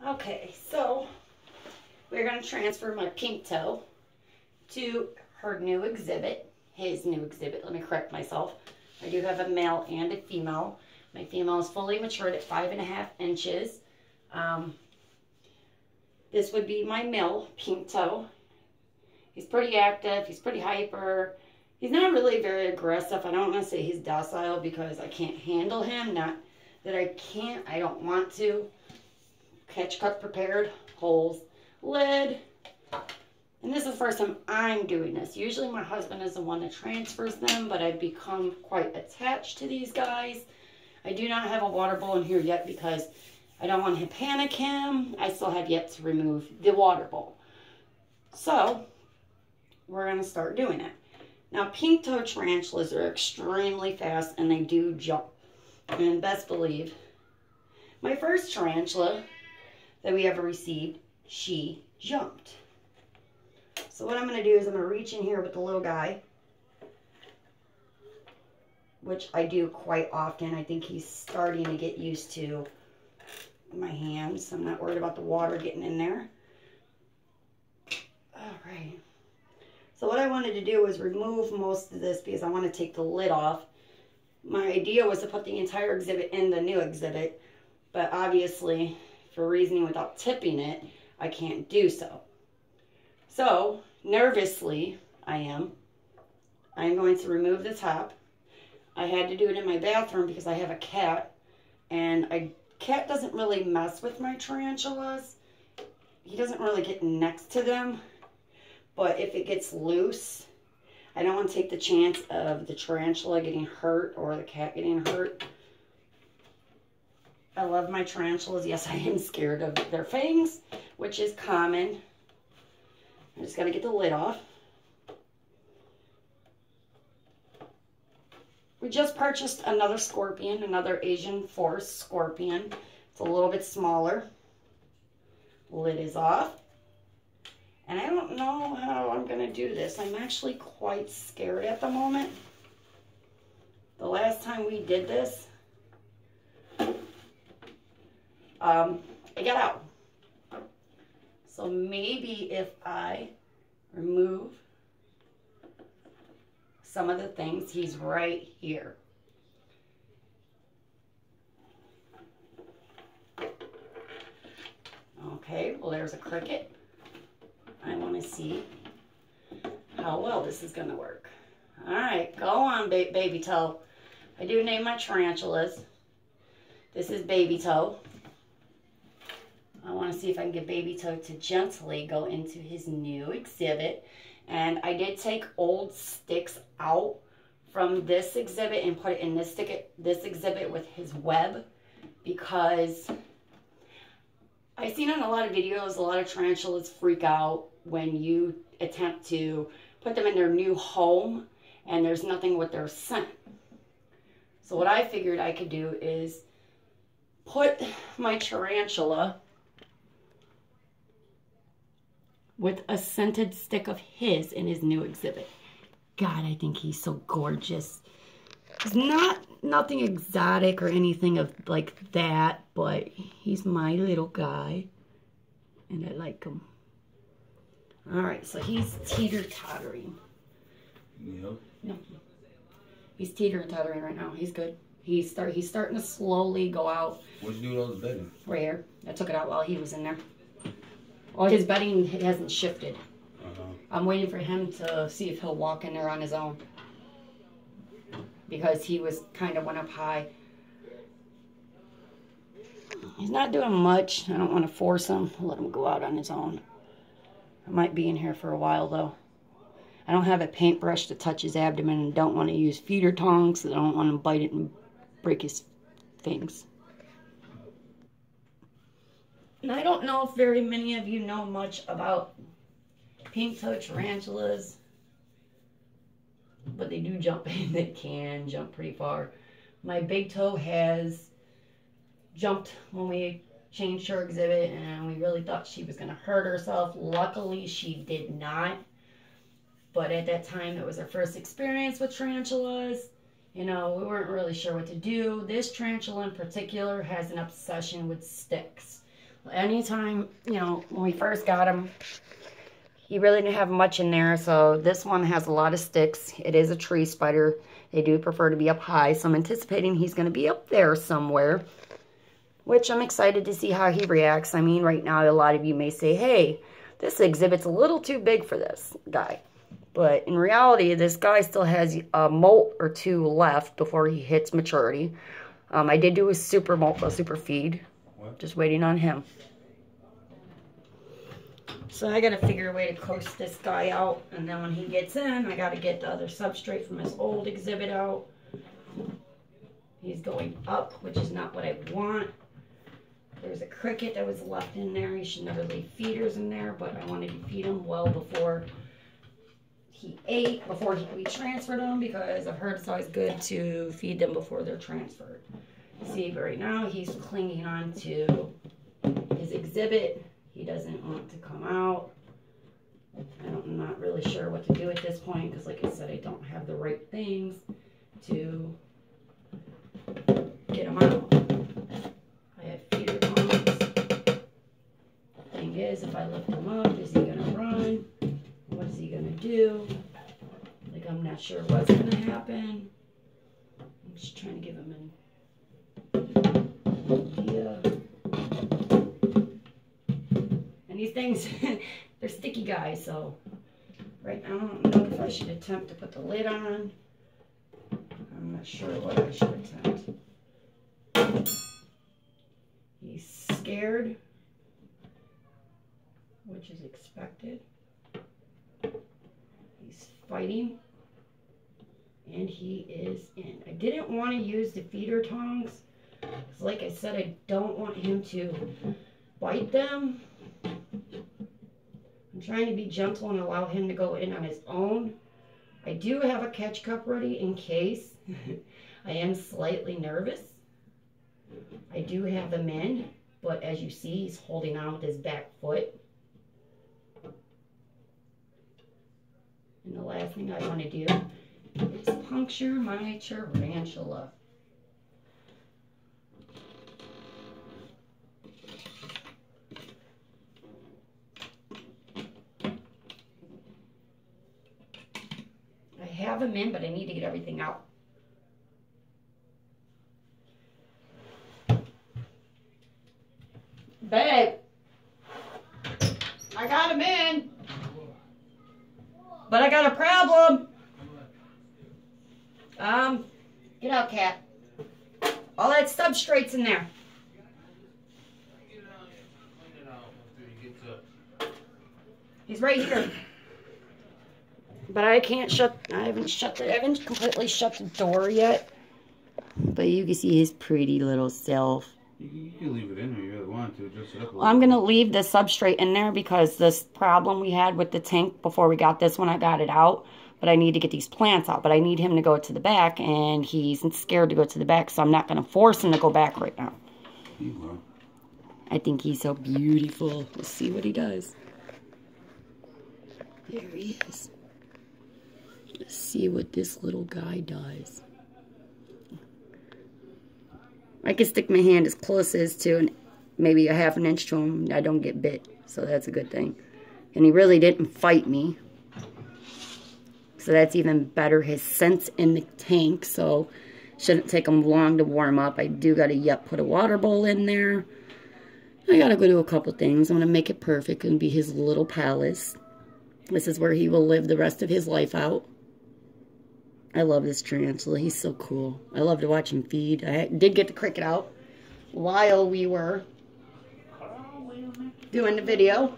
Okay, so we're going to transfer my pink toe to her new exhibit, his new exhibit. Let me correct myself. I do have a male and a female. My female is fully matured at 5.5 inches. This would be my male pink toe. He's pretty active. He's pretty hyper. He's not really very aggressive. I don't want to say he's docile because I can't handle him. Not that I can't. I don't want to. Catch, cut, prepared, holes, lid. And this is the first time I'm doing this. Usually my husband is the one that transfers them, but I've become quite attached to these guys. I do not have a water bowl in here yet because I don't want to panic him. I still have yet to remove the water bowl. So, we're going to start doing it. Now, pink toe tarantulas are extremely fast and they do jump. And best believe, my first tarantula that we ever received, she jumped. So what I'm going to do is I'm going to reach in here with the little guy, which I do quite often. I think he's starting to get used to my hands. I'm not worried about the water getting in there. All right. So what I wanted to do was remove most of this because I want to take the lid off. My idea was to put the entire exhibit in the new exhibit, but obviously, for reasoning without tipping it, I can't do so. So, nervously, I'm going to remove the top. I had to do it in my bathroom because I have a cat, and a cat doesn't really mess with my tarantulas. He doesn't really get next to them, but if it gets loose, I don't want to take the chance of the tarantula getting hurt or the cat getting hurt. I love my tarantulas. Yes, I am scared of their fangs, which is common. I just got to get the lid off. We just purchased another scorpion, another Asian forest scorpion. It's a little bit smaller. Lid is off. And I don't know how I'm going to do this. I'm actually quite scared at the moment. The last time we did this, it got out. So maybe if I remove some of the things, he's right here. Okay, well there's a cricket. I want to see how well this is going to work. All right, go on, baby toe. I do name my tarantulas. This is baby toe. I want to see if I can get baby toe to gently go into his new exhibit. And I did take old sticks out from this exhibit and put it in this exhibit with his web, because I've seen in a lot of videos, a lot of tarantulas freak out when you attempt to put them in their new home and there's nothing with their scent. So what I figured I could do is put my tarantula with a scented stick of his in his new exhibit. God, I think he's so gorgeous. He's nothing exotic or anything of like that, but he's my little guy, and I like him. All right, so he's teeter-tottering. Yeah. No, he's teeter-tottering right now. He's good. He's starting to slowly go out. What'd you do with all the bedding? Right here. I took it out while he was in there. Well, his bedding hasn't shifted. I'm waiting for him to see if he'll walk in there on his own, because he was kind of went up high. He's not doing much. I don't want to force him. I'll let him go out on his own. I might be in here for a while, though. I don't have a paintbrush to touch his abdomen and don't want to use feeder tongs, so I don't want to bite it and break his fangs. And I don't know if very many of you know much about pink toe tarantulas, but they do jump. They can jump pretty far. My big toe has jumped when we changed her exhibit, and we really thought she was going to hurt herself. Luckily, she did not. But at that time, it was our first experience with tarantulas. You know, we weren't really sure what to do. This tarantula in particular has an obsession with sticks. Anytime, you know, when we first got him, he really didn't have much in there. So this one has a lot of sticks. It is a tree spider. They do prefer to be up high. So I'm anticipating he's going to be up there somewhere, which I'm excited to see how he reacts. I mean, right now, a lot of you may say, hey, this exhibit's a little too big for this guy. But in reality, this guy still has a molt or two left before he hits maturity. I did do a super molt, a super feed. What? Just waiting on him. So I got to figure a way to coast this guy out. And then when he gets in, I got to get the other substrate from his old exhibit out. He's going up, which is not what I want. There's a cricket that was left in there. You should never leave feeders in there, but I wanted to feed him well before he ate, before we transferred them, because I've heard it's always good to feed them before they're transferred. See, but right now he's clinging on to his exhibit. He doesn't want to come out. I'm not really sure what to do at this point, because like I said, I don't have the right things to get him out. I have feeder pumps. Thing is, if I lift him up, is he gonna run? What is he gonna do? Like, I'm not sure what's gonna happen. I'm just trying to give him an idea. And these things, they're sticky guys, so right now I don't know if I should attempt to put the lid on. I'm not sure what I should attempt. He's scared, which is expected. He's fighting, and he is in. I didn't want to use the feeder tongs, because like I said, I don't want him to bite them. I'm trying to be gentle and allow him to go in on his own. I do have a catch cup ready in case. I am slightly nervous. I do have him in, but as you see, he's holding on with his back foot. And the last thing I want to do is puncture my tarantula. I have him in, but I need to get everything out. Babe, I got him in, but I got a problem. Get out, cat. All that substrate's in there. He's right here. But I can't I haven't completely shut the door yet. But you can see his pretty little self. You can leave it in there if you really want to. Just set up a Well, I'm going to leave the substrate in there because this problem we had with the tank before we got this one, I got it out. But I need to get these plants out. But I need him to go to the back, and he's scared to go to the back, so I'm not going to force him to go back right now. He will. I think he's so beautiful. We'll see what he does. There he is. Let's see what this little guy does. I can stick my hand as close as to maybe a half an inch to him. I don't get bit, so that's a good thing. And he really didn't fight me. So that's even better. His scent's in the tank, so shouldn't take him long to warm up. I do got to put a water bowl in there. I got to go do a couple things. I'm going to make it perfect and be his little palace. This is where he will live the rest of his life out. I love this tarantula. He's so cool. I love to watch him feed. I did get the cricket out while we were doing the video.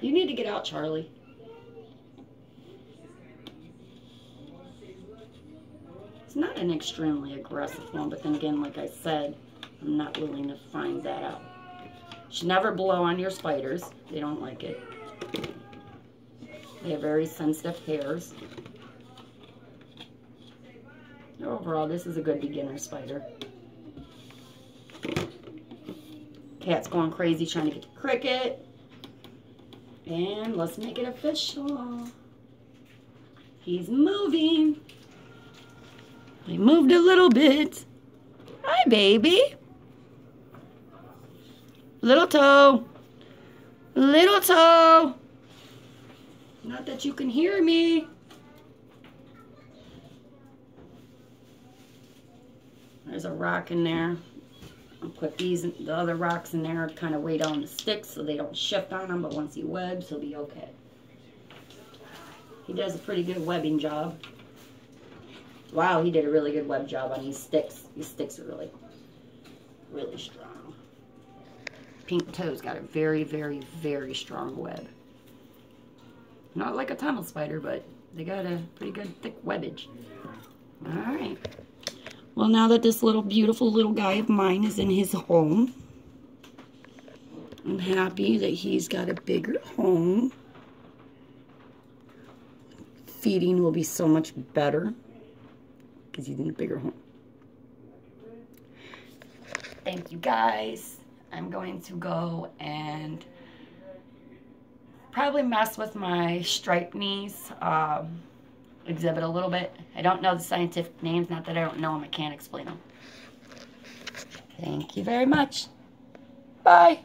You need to get out, Charlie. It's not an extremely aggressive one, but then again, like I said, I'm not willing to find that out. You should never blow on your spiders. They don't like it. They have very sensitive hairs. Overall, this is a good beginner spider. Cat's going crazy trying to get the cricket. And let's make it official. He's moving. He moved a little bit. Hi, baby. Little toe. Little toe. Not that you can hear me. There's a rock in there. I'll put the other rocks in there, kind of weigh down the sticks so they don't shift on him, but once he webs, he'll be okay. He does a pretty good webbing job. Wow, he did a really good web job on these sticks. These sticks are really, really strong. Pink Toe's got a very, very, very strong web. Not like a tunnel spider, but they got a pretty good thick webbage. All right. Well, now that this little beautiful little guy of mine is in his home, I'm happy that he's got a bigger home. Feeding will be so much better because he's in a bigger home. Thank you, guys. I'm going to go and probably mess with my striped knees exhibit a little bit. I don't know the scientific names, not that I don't know them, I can't explain them. Thank you very much. Bye.